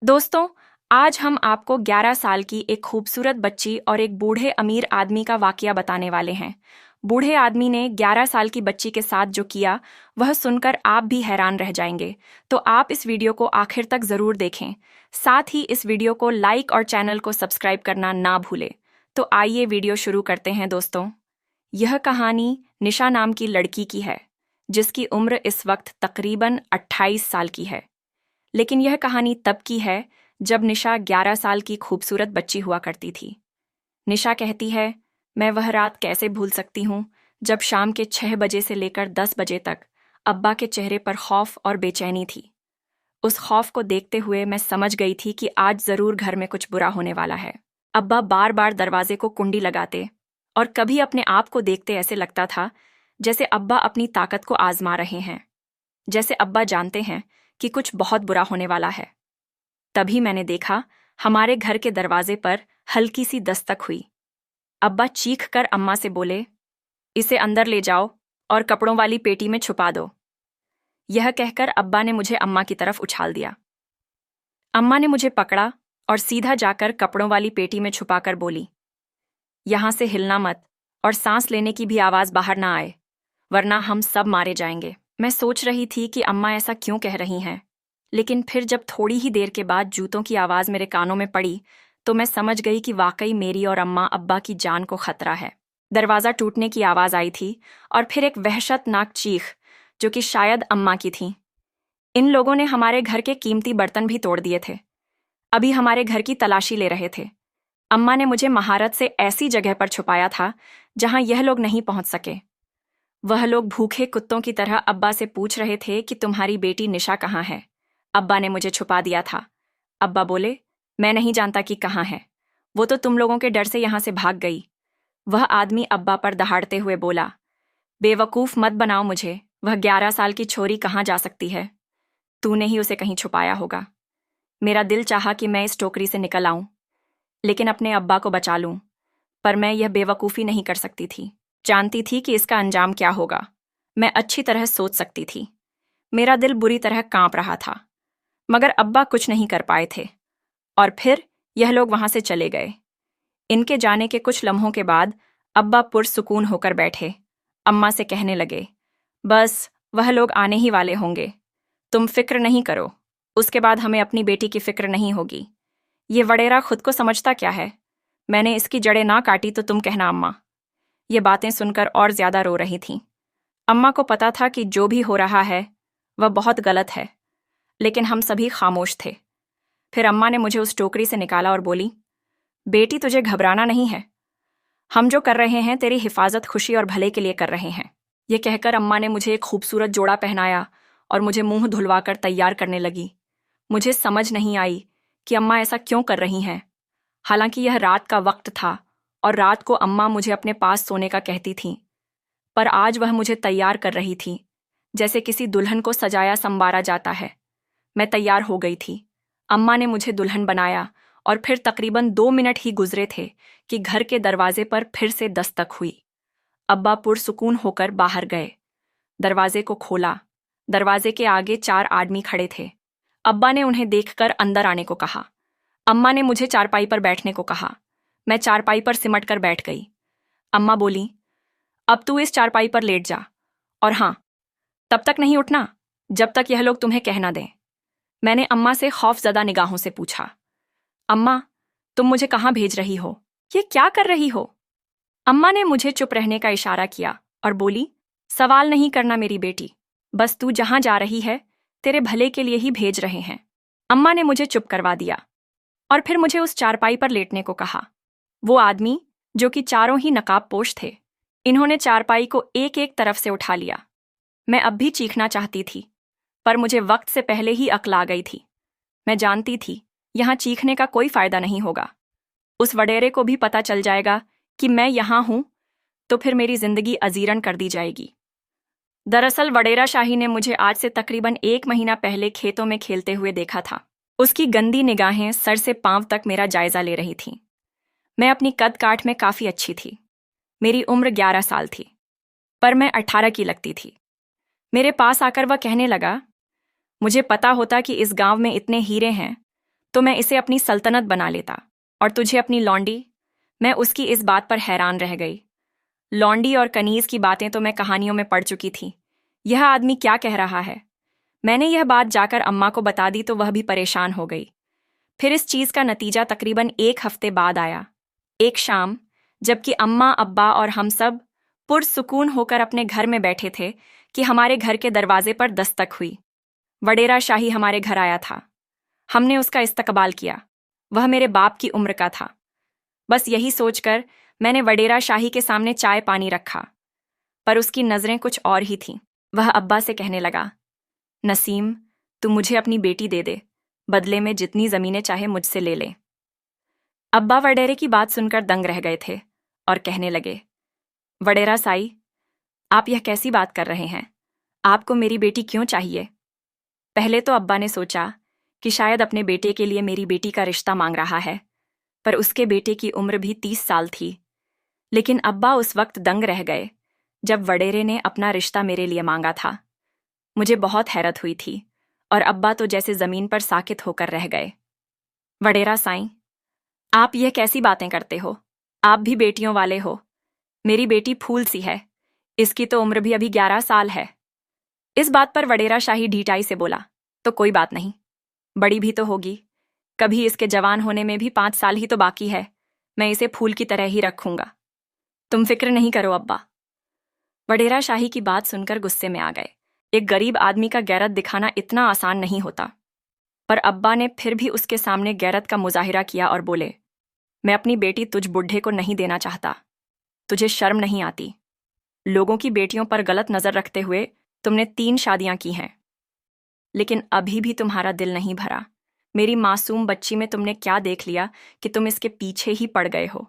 दोस्तों, आज हम आपको 11 साल की एक खूबसूरत बच्ची और एक बूढ़े अमीर आदमी का वाकया बताने वाले हैं। बूढ़े आदमी ने 11 साल की बच्ची के साथ जो किया, वह सुनकर आप भी हैरान रह जाएंगे। तो आप इस वीडियो को आखिर तक जरूर देखें। साथ ही इस वीडियो को लाइक और चैनल को सब्सक्राइब करना ना भूलें। तो आइए वीडियो शुरू करते हैं दोस्तों। यह कहानी निशा नाम की लड़की की है, जिसकी उम्र इस वक्त तकरीबन 28 साल की है। लेकिन यह कहानी तब की है जब निशा 11 साल की खूबसूरत बच्ची हुआ करती थी। निशा कहती है, मैं वह रात कैसे भूल सकती हूँ जब शाम के 6 बजे से लेकर 10 बजे तक अब्बा के चेहरे पर खौफ और बेचैनी थी। उस खौफ को देखते हुए मैं समझ गई थी कि आज जरूर घर में कुछ बुरा होने वाला है। अब्बा बार बार दरवाजे को कुंडी लगाते और कभी अपने आप को देखते ऐसे लगता था जैसे अब्बा अपनी ताकत को आजमा रहे हैं, जैसे अब्बा जानते हैं कि कुछ बहुत बुरा होने वाला है। तभी मैंने देखा, हमारे घर के दरवाजे पर हल्की सी दस्तक हुई। अब्बा चीख कर अम्मा से बोले, इसे अंदर ले जाओ और कपड़ों वाली पेटी में छुपा दो। यह कहकर अब्बा ने मुझे अम्मा की तरफ उछाल दिया। अम्मा ने मुझे पकड़ा और सीधा जाकर कपड़ों वाली पेटी में छुपाकर बोली, यहां से हिलना मत और सांस लेने की भी आवाज बाहर ना आए, वरना हम सब मारे जाएंगे। मैं सोच रही थी कि अम्मा ऐसा क्यों कह रही हैं, लेकिन फिर जब थोड़ी ही देर के बाद जूतों की आवाज़ मेरे कानों में पड़ी, तो मैं समझ गई कि वाकई मेरी और अम्मा अब्बा की जान को खतरा है। दरवाज़ा टूटने की आवाज़ आई थी और फिर एक वहशतनाक चीख, जो कि शायद अम्मा की थी। इन लोगों ने हमारे घर के कीमती बर्तन भी तोड़ दिए थे। अभी हमारे घर की तलाशी ले रहे थे। अम्मा ने मुझे महारत से ऐसी जगह पर छुपाया था जहां यह लोग नहीं पहुंच सके। वह लोग भूखे कुत्तों की तरह अब्बा से पूछ रहे थे कि तुम्हारी बेटी निशा कहाँ है। अब्बा ने मुझे छुपा दिया था। अब्बा बोले, मैं नहीं जानता कि कहाँ है, वो तो तुम लोगों के डर से यहां से भाग गई। वह आदमी अब्बा पर दहाड़ते हुए बोला, बेवकूफ मत बनाओ मुझे, वह 11 साल की छोरी कहाँ जा सकती है? तूने ही उसे कहीं छुपाया होगा। मेरा दिल चाहा कि मैं इस टोकरी से निकल आऊं, लेकिन अपने अब्बा को बचा लूं, पर मैं यह बेवकूफ़ी नहीं कर सकती थी। जानती थी कि इसका अंजाम क्या होगा। मैं अच्छी तरह सोच सकती थी। मेरा दिल बुरी तरह कांप रहा था, मगर अब्बा कुछ नहीं कर पाए थे। और फिर यह लोग वहां से चले गए। इनके जाने के कुछ लम्हों के बाद अब्बा पुरसुकून होकर बैठे। अम्मा से कहने लगे, बस वह लोग आने ही वाले होंगे, तुम फिक्र नहीं करो, उसके बाद हमें अपनी बेटी की फिक्र नहीं होगी। ये वडेरा खुद को समझता क्या है? मैंने इसकी जड़ें ना काटी तो तुम कहना अम्मा। ये बातें सुनकर और ज्यादा रो रही थीं। अम्मा को पता था कि जो भी हो रहा है वह बहुत गलत है, लेकिन हम सभी खामोश थे। फिर अम्मा ने मुझे उस टोकरी से निकाला और बोली, बेटी तुझे घबराना नहीं है, हम जो कर रहे हैं तेरी हिफाजत, खुशी और भले के लिए कर रहे हैं। ये कहकर अम्मा ने मुझे एक खूबसूरत जोड़ा पहनाया और मुझे मुंह धुलवाकर तैयार करने लगी। मुझे समझ नहीं आई कि अम्मा ऐसा क्यों कर रही हैं। हालांकि यह रात का वक्त था और रात को अम्मा मुझे अपने पास सोने का कहती थीं, पर आज वह मुझे तैयार कर रही थी जैसे किसी दुल्हन को सजाया संवारा जाता है। मैं तैयार हो गई थी। अम्मा ने मुझे दुल्हन बनाया और फिर तकरीबन 2 मिनट ही गुजरे थे कि घर के दरवाजे पर फिर से दस्तक हुई। अब्बा पुरसुकून होकर बाहर गए। दरवाजे को खोला। दरवाजे के आगे 4 आदमी खड़े थे। अब्बा ने उन्हें देखकर अंदर आने को कहा। अम्मा ने मुझे चारपाई पर बैठने को कहा। मैं चारपाई पर सिमट कर बैठ गई। अम्मा बोली, अब तू इस चारपाई पर लेट जा, और हाँ, तब तक नहीं उठना जब तक यह लोग तुम्हें कह ना दें। मैंने अम्मा से खौफजदा निगाहों से पूछा, अम्मा, तुम मुझे कहाँ भेज रही हो? ये क्या कर रही हो? अम्मा ने मुझे चुप रहने का इशारा किया और बोली, सवाल नहीं करना मेरी बेटी, बस तू जहां जा रही है तेरे भले के लिए ही भेज रहे हैं। अम्मा ने मुझे चुप करवा दिया और फिर मुझे उस चारपाई पर लेटने को कहा। वो आदमी, जो कि चारों ही नकाबपोश थे, इन्होंने चारपाई को एक एक तरफ से उठा लिया। मैं अब भी चीखना चाहती थी, पर मुझे वक्त से पहले ही अक्ल आ गई थी। मैं जानती थी यहां चीखने का कोई फायदा नहीं होगा। उस वडेरे को भी पता चल जाएगा कि मैं यहां हूं, तो फिर मेरी जिंदगी अजीरन कर दी जाएगी। दरअसल वडेरा शाही ने मुझे आज से तकरीबन 1 महीना पहले खेतों में खेलते हुए देखा था। उसकी गंदी निगाहें सर से पांव तक मेरा जायजा ले रही थीं। मैं अपनी कद काठ में काफी अच्छी थी। मेरी उम्र 11 साल थी, पर मैं 18 की लगती थी। मेरे पास आकर वह कहने लगा, मुझे पता होता कि इस गांव में इतने हीरे हैं, तो मैं इसे अपनी सल्तनत बना लेता, और तुझे अपनी लौंडी। मैं उसकी इस बात पर हैरान रह गई। लौंडी और कनीज की बातें तो मैं कहानियों में पढ़ चुकी थी। यह आदमी क्या कह रहा है? मैंने यह बात जाकर अम्मा को बता दी तो वह भी परेशान हो गई। फिर इस चीज का नतीजा तकरीबन 1 हफ्ते बाद आया। एक शाम, जबकि अम्मा, अब्बा और हम सब पुरसुकून होकर अपने घर में बैठे थे, कि हमारे घर के दरवाजे पर दस्तक हुई। वडेरा शाही हमारे घर आया था। हमने उसका इस्तकबाल किया। वह मेरे बाप की उम्र का था। बस यही सोचकर मैंने वडेरा शाही के सामने चाय पानी रखा, पर उसकी नजरें कुछ और ही थीं। वह अब्बा से कहने लगा, नसीम, तू मुझे अपनी बेटी दे दे, बदले में जितनी जमीनें चाहे मुझसे ले ले। अब्बा वडेरे की बात सुनकर दंग रह गए थे और कहने लगे, वडेरा साई, आप यह कैसी बात कर रहे हैं? आपको मेरी बेटी क्यों चाहिए? पहले तो अब्बा ने सोचा कि शायद अपने बेटे के लिए मेरी बेटी का रिश्ता मांग रहा है, पर उसके बेटे की उम्र भी 30 साल थी। लेकिन अब्बा उस वक्त दंग रह गए जब वडेरे ने अपना रिश्ता मेरे लिए मांगा था। मुझे बहुत हैरत हुई थी और अब्बा तो जैसे जमीन पर साकित होकर रह गए। वडेरा साईं, आप यह कैसी बातें करते हो? आप भी बेटियों वाले हो। मेरी बेटी फूल सी है, इसकी तो उम्र भी अभी 11 साल है। इस बात पर वडेरा शाही ढीठाई से बोला, तो कोई बात नहीं, बड़ी भी तो होगी। कभी इसके जवान होने में भी 5 साल ही तो बाकी है। मैं इसे फूल की तरह ही रखूंगा। तुम फिक्र नहीं करो अब्बा। वडेरा शाही की बात सुनकर गुस्से में आ गए। एक गरीब आदमी का गैरत दिखाना इतना आसान नहीं होता। पर अब्बा ने फिर भी उसके सामने गैरत का मुजाहिरा किया और बोले, मैं अपनी बेटी तुझ बुढ़े को नहीं देना चाहता। तुझे शर्म नहीं आती? लोगों की बेटियों पर गलत नजर रखते हुए तुमने 3 शादियां की हैं, लेकिन अभी भी तुम्हारा दिल नहीं भरा। मेरी मासूम बच्ची में तुमने क्या देख लिया कि तुम इसके पीछे ही पड़ गए हो?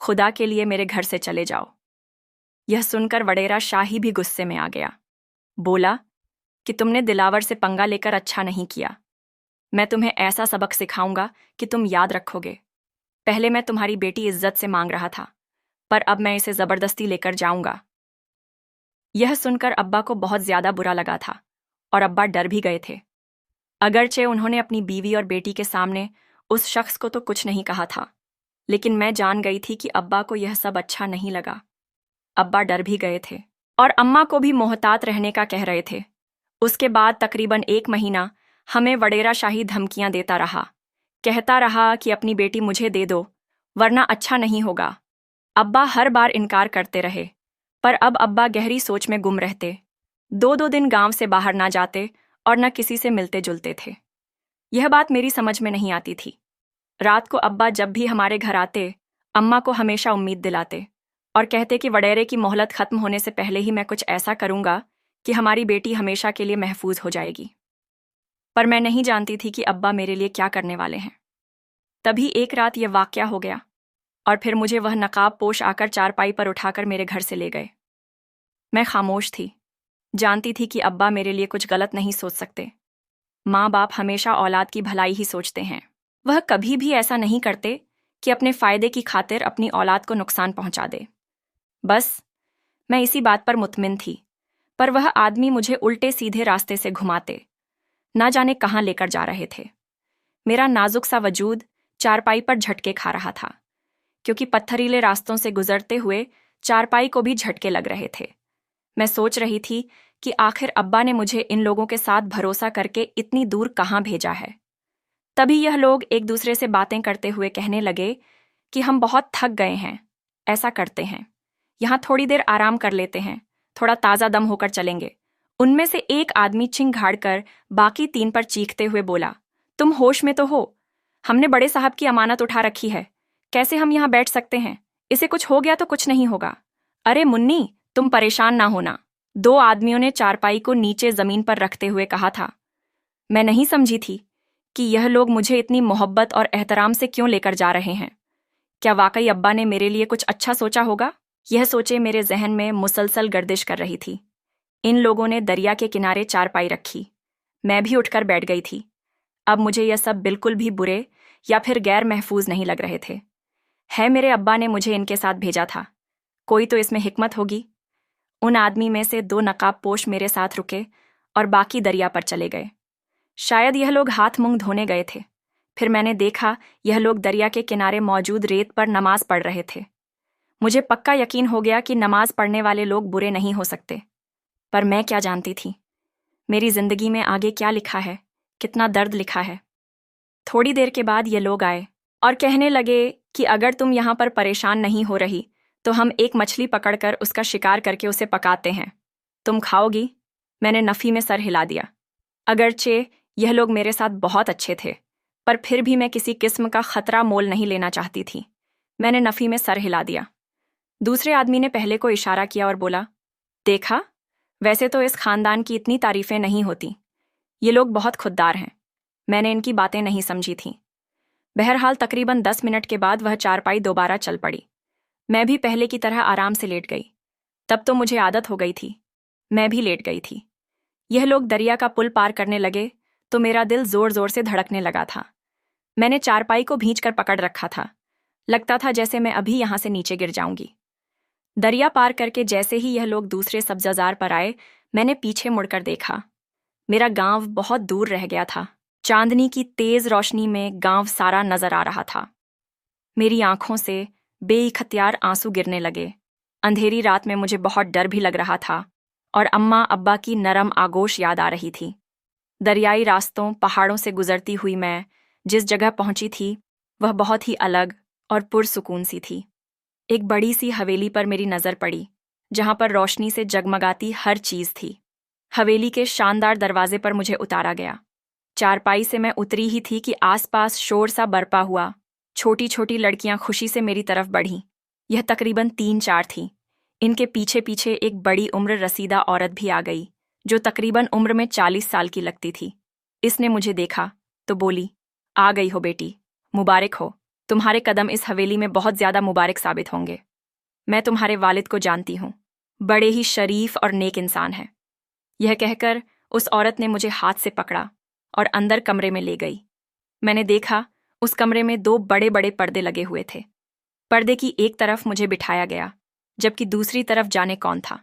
खुदा के लिए मेरे घर से चले जाओ। यह सुनकर वडेरा शाही भी गुस्से में आ गया। बोला कि तुमने दिलावर से पंगा लेकर अच्छा नहीं किया। मैं तुम्हें ऐसा सबक सिखाऊंगा कि तुम याद रखोगे। पहले मैं तुम्हारी बेटी इज्जत से मांग रहा था, पर अब मैं इसे जबरदस्ती लेकर जाऊंगा। यह सुनकर अब्बा को बहुत ज्यादा बुरा लगा था और अब्बा डर भी गए थे। अगरचे उन्होंने अपनी बीवी और बेटी के सामने उस शख्स को तो कुछ नहीं कहा था, लेकिन मैं जान गई थी कि अब्बा को यह सब अच्छा नहीं लगा। अब्बा डर भी गए थे और अम्मा को भी मोहतात रहने का कह रहे थे। उसके बाद तकरीबन 1 महीना हमें वडेरा शाही धमकियां देता रहा, कहता रहा कि अपनी बेटी मुझे दे दो, वरना अच्छा नहीं होगा। अब्बा हर बार इनकार करते रहे, पर अब अब्बा गहरी सोच में गुम रहते। 2-2 दिन गांव से बाहर ना जाते और न किसी से मिलते जुलते थे। यह बात मेरी समझ में नहीं आती थी। रात को अब्बा जब भी हमारे घर आते, अम्मा को हमेशा उम्मीद दिलाते और कहते कि वडेरे की मोहलत खत्म होने से पहले ही मैं कुछ ऐसा करूंगा कि हमारी बेटी हमेशा के लिए महफूज हो जाएगी। पर मैं नहीं जानती थी कि अब्बा मेरे लिए क्या करने वाले हैं। तभी एक रात यह वाकया हो गया और फिर मुझे वह नकाब पोश आकर चारपाई पर उठाकर मेरे घर से ले गए। मैं खामोश थी, जानती थी कि अब्बा मेरे लिए कुछ गलत नहीं सोच सकते। माँ बाप हमेशा औलाद की भलाई ही सोचते हैं। वह कभी भी ऐसा नहीं करते कि अपने फायदे की खातिर अपनी औलाद को नुकसान पहुंचा दे। बस मैं इसी बात पर मुतमिन थी, पर वह आदमी मुझे उल्टे सीधे रास्ते से घुमाते, ना जाने कहाँ लेकर जा रहे थे। मेरा नाजुक सा वजूद चारपाई पर झटके खा रहा था, क्योंकि पत्थरीले रास्तों से गुजरते हुए चारपाई को भी झटके लग रहे थे। मैं सोच रही थी कि आखिर अब्बा ने मुझे इन लोगों के साथ भरोसा करके इतनी दूर कहाँ भेजा है। तभी यह लोग एक दूसरे से बातें करते हुए कहने लगे कि हम बहुत थक गए हैं, ऐसा करते हैं, यहाँ थोड़ी देर आराम कर लेते हैं, थोड़ा ताज़ा दम होकर चलेंगे। उनमें से एक आदमी चिंघाड़ कर बाकी 3 पर चीखते हुए बोला, तुम होश में तो हो? हमने बड़े साहब की अमानत उठा रखी है, कैसे हम यहाँ बैठ सकते हैं? इसे कुछ हो गया तो कुछ नहीं होगा। अरे मुन्नी, तुम परेशान ना होना, 2 आदमियों ने चारपाई को नीचे जमीन पर रखते हुए कहा था। मैं नहीं समझी थी कि यह लोग मुझे इतनी मोहब्बत और एहतराम से क्यों लेकर जा रहे हैं। क्या वाकई अब्बा ने मेरे लिए कुछ अच्छा सोचा होगा? यह सोचे मेरे जहन में मुसलसल गर्दिश कर रही थी। इन लोगों ने दरिया के किनारे चारपाई रखी, मैं भी उठकर बैठ गई थी। अब मुझे यह सब बिल्कुल भी बुरे या फिर गैर महफूज नहीं लग रहे थे। है मेरे अब्बा ने मुझे इनके साथ भेजा था, कोई तो इसमें हिकमत होगी। उन आदमी में से 2 नकाब पोश मेरे साथ रुके और बाकी दरिया पर चले गए। शायद यह लोग हाथ मुंह धोने गए थे, फिर मैंने देखा यह लोग दरिया के किनारे मौजूद रेत पर नमाज पढ़ रहे थे। मुझे पक्का यकीन हो गया कि नमाज पढ़ने वाले लोग बुरे नहीं हो सकते। पर मैं क्या जानती थी मेरी जिंदगी में आगे क्या लिखा है, कितना दर्द लिखा है। थोड़ी देर के बाद ये लोग आए और कहने लगे कि अगर तुम यहाँ पर परेशान नहीं हो रही तो हम एक मछली पकड़कर उसका शिकार करके उसे पकाते हैं। तुम खाओगी? मैंने नफ़ी में सर हिला दिया। अगरचे यह लोग मेरे साथ बहुत अच्छे थे, पर फिर भी मैं किसी किस्म का खतरा मोल नहीं लेना चाहती थी। मैंने नफ़ी में सर हिला दिया। दूसरे आदमी ने पहले को इशारा किया और बोला, देखा, वैसे तो इस खानदान की इतनी तारीफें नहीं होती। ये लोग बहुत खुददार हैं। मैंने इनकी बातें नहीं समझी थीं। बहरहाल तकरीबन 10 मिनट के बाद वह चारपाई दोबारा चल पड़ी। मैं भी पहले की तरह आराम से लेट गई। तब तो मुझे आदत हो गई थी। मैं भी लेट गई थी। यह लोग दरिया का पुल पार करने लगे तो मेरा दिल जोर जोर से धड़कने लगा था। मैंने चारपाई को भींचकर पकड़ रखा था। लगता था जैसे मैं अभी यहां से नीचे गिर जाऊंगी। दरिया पार करके जैसे ही यह लोग दूसरे सब्जाजार पर आए, मैंने पीछे मुड़कर देखा। मेरा गांव बहुत दूर रह गया था। चांदनी की तेज रोशनी में गांव सारा नजर आ रहा था। मेरी आंखों से बेइख्तियार आंसू गिरने लगे। अंधेरी रात में मुझे बहुत डर भी लग रहा था और अम्मा अब्बा की नरम आगोश याद आ रही थी। दरियाई रास्तों, पहाड़ों से गुजरती हुई मैं जिस जगह पहुंची थी वह बहुत ही अलग और पुरसुकून सी थी। एक बड़ी सी हवेली पर मेरी नज़र पड़ी, जहां पर रोशनी से जगमगाती हर चीज़ थी। हवेली के शानदार दरवाजे पर मुझे उतारा गया। चारपाई से मैं उतरी ही थी कि आसपास शोर सा बरपा हुआ। छोटी छोटी लड़कियां खुशी से मेरी तरफ बढ़ीं। यह तकरीबन 3-4 थीं। इनके पीछे पीछे एक बड़ी उम्र रसीदा औरत भी आ गई, जो तकरीबन उम्र में 40 साल की लगती थी। इसने मुझे देखा तो बोली, आ गई हो बेटी, मुबारक हो। तुम्हारे कदम इस हवेली में बहुत ज्यादा मुबारक साबित होंगे। मैं तुम्हारे वालिद को जानती हूँ, बड़े ही शरीफ और नेक इंसान हैं। यह कहकर उस औरत ने मुझे हाथ से पकड़ा और अंदर कमरे में ले गई। मैंने देखा उस कमरे में 2 बड़े बड़े पर्दे लगे हुए थे। पर्दे की एक तरफ मुझे बिठाया गया, जबकि दूसरी तरफ जाने कौन था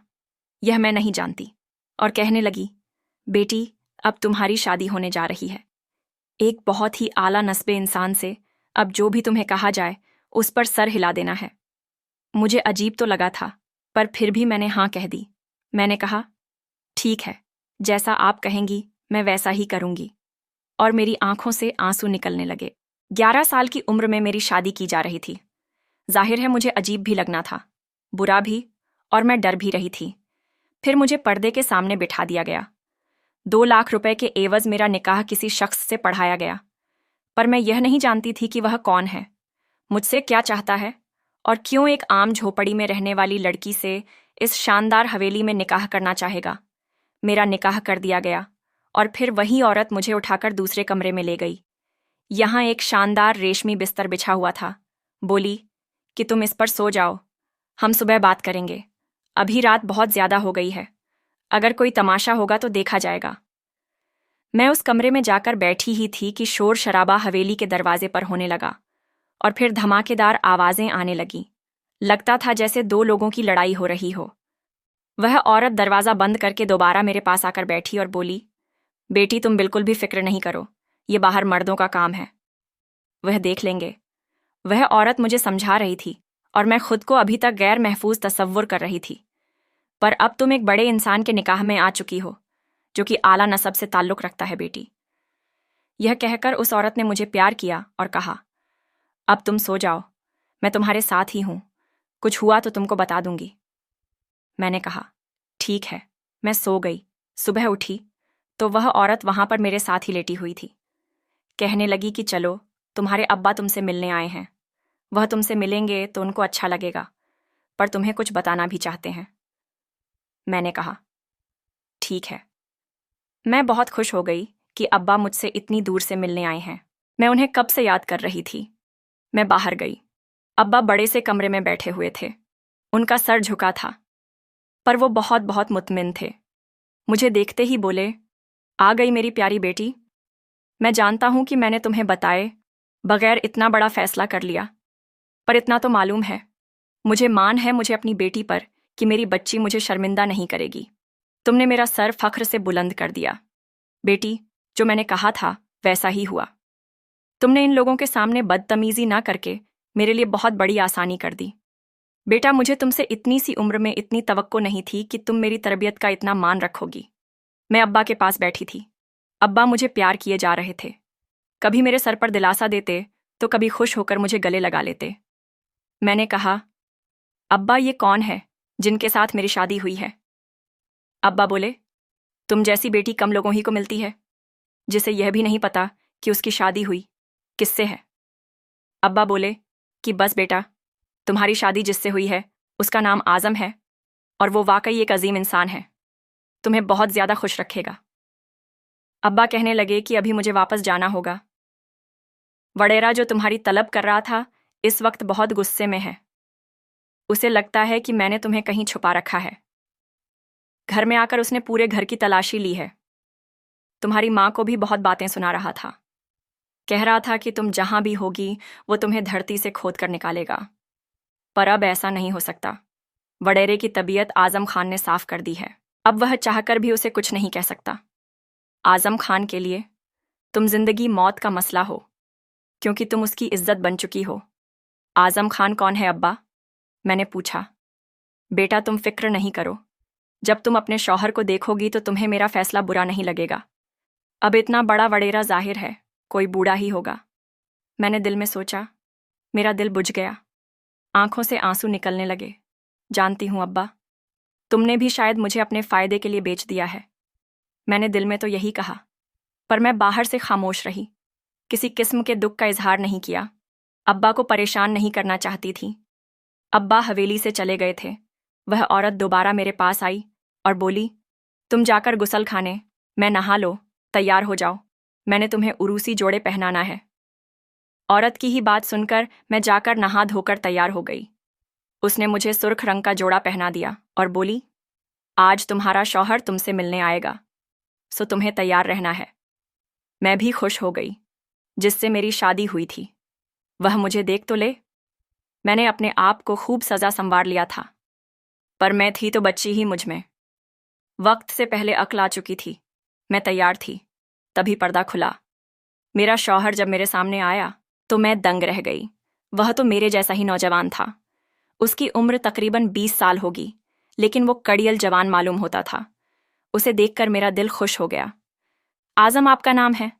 यह मैं नहीं जानती, और कहने लगी, बेटी, अब तुम्हारी शादी होने जा रही है। एक बहुत ही आला नस्बे इंसान से अब जो भी तुम्हें कहा जाए उस पर सर हिला देना है। मुझे अजीब तो लगा था, पर फिर भी मैंने हाँ कह दी। मैंने कहा, ठीक है, जैसा आप कहेंगी मैं वैसा ही करूंगी। और मेरी आंखों से आंसू निकलने लगे। 11 साल की उम्र में मेरी शादी की जा रही थी। जाहिर है मुझे अजीब भी लगना था, बुरा भी, और मैं डर भी रही थी। फिर मुझे पर्दे के सामने बिठा दिया गया। 2 लाख रुपए के एवज मेरा निकाह किसी शख्स से पढ़ाया गया, पर मैं यह नहीं जानती थी कि वह कौन है, मुझसे क्या चाहता है, और क्यों एक आम झोपड़ी में रहने वाली लड़की से इस शानदार हवेली में निकाह करना चाहेगा। मेरा निकाह कर दिया गया और फिर वही औरत मुझे उठाकर दूसरे कमरे में ले गई। यहाँ एक शानदार रेशमी बिस्तर बिछा हुआ था। बोली कि तुम इस पर सो जाओ, हम सुबह बात करेंगे। अभी रात बहुत ज्यादा हो गई है, अगर कोई तमाशा होगा तो देखा जाएगा। मैं उस कमरे में जाकर बैठी ही थी कि शोर शराबा हवेली के दरवाजे पर होने लगा और फिर धमाकेदार आवाजें आने लगीं। लगता था जैसे 2 लोगों की लड़ाई हो रही हो। वह औरत दरवाजा बंद करके दोबारा मेरे पास आकर बैठी और बोली, बेटी, तुम बिल्कुल भी फिक्र नहीं करो, ये बाहर मर्दों का काम है, वह देख लेंगे। वह औरत मुझे समझा रही थी और मैं खुद को अभी तक गैर महफूज तसव्वुर कर रही थी। पर अब तुम एक बड़े इंसान के निकाह में आ चुकी हो, जो कि आला नसब से ताल्लुक रखता है बेटी। यह कहकर उस औरत ने मुझे प्यार किया और कहा, अब तुम सो जाओ, मैं तुम्हारे साथ ही हूं, कुछ हुआ तो तुमको बता दूंगी। मैंने कहा, ठीक है। मैं सो गई। सुबह उठी तो वह औरत वहां पर मेरे साथ ही लेटी हुई थी। कहने लगी कि चलो, तुम्हारे अब्बा तुमसे मिलने आए हैं, वह तुमसे मिलेंगे तो उनको अच्छा लगेगा, पर तुम्हें कुछ बताना भी चाहते हैं। मैंने कहा, ठीक है। मैं बहुत खुश हो गई कि अब्बा मुझसे इतनी दूर से मिलने आए हैं। मैं उन्हें कब से याद कर रही थी। मैं बाहर गई। अब्बा बड़े से कमरे में बैठे हुए थे। उनका सर झुका था, पर वो बहुत बहुत मुतमिन थे। मुझे देखते ही बोले, आ गई मेरी प्यारी बेटी। मैं जानता हूं कि मैंने तुम्हें बताए बगैर इतना बड़ा फैसला कर लिया, पर इतना तो मालूम है, मुझे मान है मुझे अपनी बेटी पर कि मेरी बच्ची मुझे शर्मिंदा नहीं करेगी। तुमने मेरा सर फख्र से बुलंद कर दिया। बेटी, जो मैंने कहा था वैसा ही हुआ। तुमने इन लोगों के सामने बदतमीजी ना करके मेरे लिए बहुत बड़ी आसानी कर दी। बेटा, मुझे तुमसे इतनी सी उम्र में इतनी तवक्को नहीं थी कि तुम मेरी तरबियत का इतना मान रखोगी। मैं अब्बा के पास बैठी थी। अब्बा मुझे प्यार किए जा रहे थे। कभी मेरे सर पर दिलासा देते तो कभी खुश होकर मुझे गले लगा लेते। मैंने कहा, अब्बा ये कौन है जिनके साथ मेरी शादी हुई है? अब्बा बोले, तुम जैसी बेटी कम लोगों ही को मिलती है जिसे यह भी नहीं पता कि उसकी शादी हुई किससे है। अब्बा बोले कि बस बेटा, तुम्हारी शादी जिससे हुई है उसका नाम आज़म है और वो वाकई एक अजीम इंसान है, तुम्हें बहुत ज़्यादा खुश रखेगा। अब्बा कहने लगे कि अभी मुझे वापस जाना होगा। वडेरा जो तुम्हारी तलब कर रहा था इस वक्त बहुत गुस्से में है। उसे लगता है कि मैंने तुम्हें कहीं छुपा रखा है। घर में आकर उसने पूरे घर की तलाशी ली है। तुम्हारी माँ को भी बहुत बातें सुना रहा था। कह रहा था कि तुम जहां भी होगी वो तुम्हें धरती से खोद कर निकालेगा। पर अब ऐसा नहीं हो सकता। वडेरे की तबीयत आज़म खान ने साफ कर दी है। अब वह चाहकर भी उसे कुछ नहीं कह सकता। आज़म खान के लिए तुम जिंदगी मौत का मसला हो, क्योंकि तुम उसकी इज्जत बन चुकी हो। आज़म खान कौन है अब्बा? मैंने पूछा। बेटा, तुम फिक्र नहीं करो। जब तुम अपने शौहर को देखोगी तो तुम्हें मेरा फैसला बुरा नहीं लगेगा। अब इतना बड़ा वडेरा जाहिर है कोई बूढ़ा ही होगा। मैंने दिल में सोचा। मेरा दिल बुझ गया। आंखों से आंसू निकलने लगे। जानती हूं अब्बा, तुमने भी शायद मुझे अपने फायदे के लिए बेच दिया है। मैंने दिल में तो यही कहा, पर मैं बाहर से खामोश रही। किसी किस्म के दुख का इजहार नहीं किया। अब्बा को परेशान नहीं करना चाहती थी। अब्बा हवेली से चले गए थे। वह औरत दोबारा मेरे पास आई और बोली, तुम जाकर गुसल खाने, मैं नहा लो, तैयार हो जाओ, मैंने तुम्हें उरूसी जोड़े पहनाना है। औरत की ही बात सुनकर मैं जाकर नहा धोकर तैयार हो गई। उसने मुझे सुर्ख रंग का जोड़ा पहना दिया और बोली, आज तुम्हारा शौहर तुमसे मिलने आएगा, सो तुम्हें तैयार रहना है। मैं भी खुश हो गई। जिससे मेरी शादी हुई थी वह मुझे देख तो ले। मैंने अपने आप को खूब सजा संवार लिया था, पर मैं थी तो बच्ची ही मुझ में। वक्त से पहले अक्ल आ चुकी थी। मैं तैयार थी, तभी पर्दा खुला। मेरा शौहर जब मेरे सामने आया तो मैं दंग रह गई। वह तो मेरे जैसा ही नौजवान था। उसकी उम्र तकरीबन 20 साल होगी, लेकिन वो कड़ियल जवान मालूम होता था। उसे देखकर मेरा दिल खुश हो गया। आज़म आपका नाम है?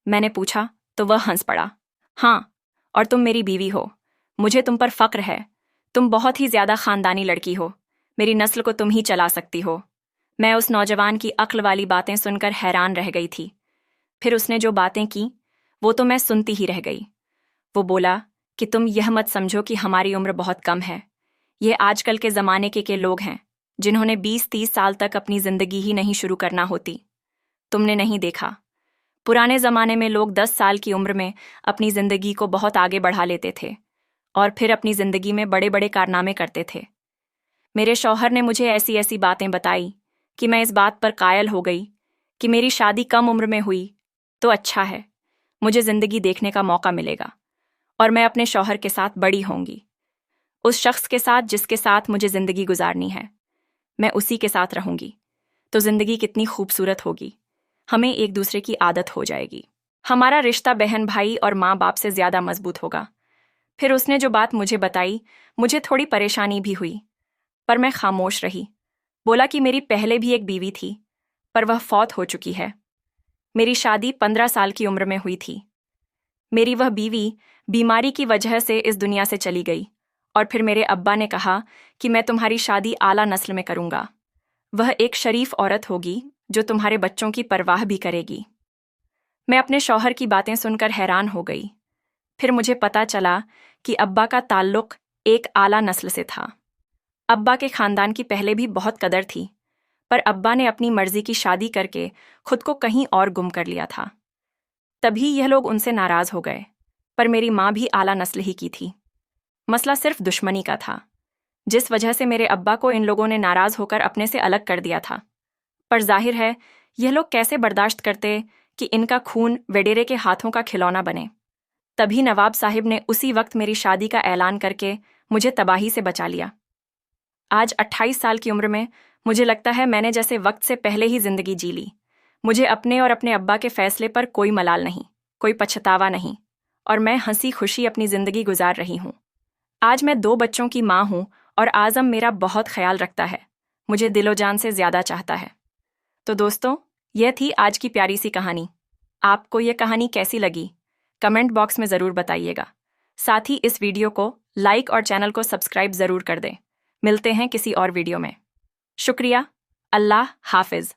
मैंने पूछा तो वह हंस पड़ा। हाँ, और तुम मेरी बीवी हो। मुझे तुम पर फक्र है। तुम बहुत ही ज्यादा खानदानी लड़की हो। मेरी नस्ल को तुम ही चला सकती हो। मैं उस नौजवान की अक्ल वाली बातें सुनकर हैरान रह गई थी। फिर उसने जो बातें की वो तो मैं सुनती ही रह गई। वो बोला कि तुम यह मत समझो कि हमारी उम्र बहुत कम है। ये आजकल के ज़माने के लोग हैं जिन्होंने 20-30 साल तक अपनी ज़िंदगी ही नहीं शुरू करना होती। तुमने नहीं देखा, पुराने ज़माने में लोग 10 साल की उम्र में अपनी ज़िंदगी को बहुत आगे बढ़ा लेते थे और फिर अपनी ज़िंदगी में बड़े बड़े कारनामे करते थे। मेरे शौहर ने मुझे ऐसी ऐसी बातें बताई कि मैं इस बात पर कायल हो गई कि मेरी शादी कम उम्र में हुई तो अच्छा है, मुझे ज़िंदगी देखने का मौका मिलेगा और मैं अपने शौहर के साथ बड़ी होंगी। उस शख्स के साथ जिसके साथ मुझे ज़िंदगी गुजारनी है, मैं उसी के साथ रहूंगी। तो ज़िंदगी कितनी खूबसूरत होगी। हमें एक दूसरे की आदत हो जाएगी। हमारा रिश्ता बहन भाई और माँ बाप से ज़्यादा मजबूत होगा। फिर उसने जो बात मुझे बताई, मुझे थोड़ी परेशानी भी हुई, पर मैं खामोश रही। बोला कि मेरी पहले भी एक बीवी थी, पर वह फौत हो चुकी है। मेरी शादी 15 साल की उम्र में हुई थी। मेरी वह बीवी बीमारी की वजह से इस दुनिया से चली गई और फिर मेरे अब्बा ने कहा कि मैं तुम्हारी शादी आला नस्ल में करूंगा। वह एक शरीफ औरत होगी जो तुम्हारे बच्चों की परवाह भी करेगी। मैं अपने शौहर की बातें सुनकर हैरान हो गई। फिर मुझे पता चला कि अब्बा का ताल्लुक एक आला नस्ल से था। अब्बा के खानदान की पहले भी बहुत कदर थी, पर अब्बा ने अपनी मर्जी की शादी करके खुद को कहीं और गुम कर लिया था। तभी यह लोग उनसे नाराज हो गए, पर मेरी माँ भी आला नस्ल ही की थी। मसला सिर्फ दुश्मनी का था, जिस वजह से मेरे अब्बा को इन लोगों ने नाराज होकर अपने से अलग कर दिया था। पर जाहिर है यह लोग कैसे बर्दाश्त करते कि इनका खून वेडेरे के हाथों का खिलौना बने। तभी नवाब साहिब ने उसी वक्त मेरी शादी का ऐलान करके मुझे तबाही से बचा लिया। आज 28 साल की उम्र में मुझे लगता है मैंने जैसे वक्त से पहले ही जिंदगी जी ली। मुझे अपने और अपने अब्बा के फैसले पर कोई मलाल नहीं, कोई पछतावा नहीं, और मैं हंसी खुशी अपनी जिंदगी गुजार रही हूँ। आज मैं 2 बच्चों की माँ हूँ और आज़म मेरा बहुत ख्याल रखता है, मुझे दिलो जान से ज़्यादा चाहता है। तो दोस्तों, यह थी आज की प्यारी सी कहानी। आपको यह कहानी कैसी लगी? कमेंट बॉक्स में ज़रूर बताइएगा। साथ ही इस वीडियो को लाइक और चैनल को सब्सक्राइब ज़रूर कर दें। मिलते हैं किसी और वीडियो में। शुक्रिया। अल्लाह हाफिज़।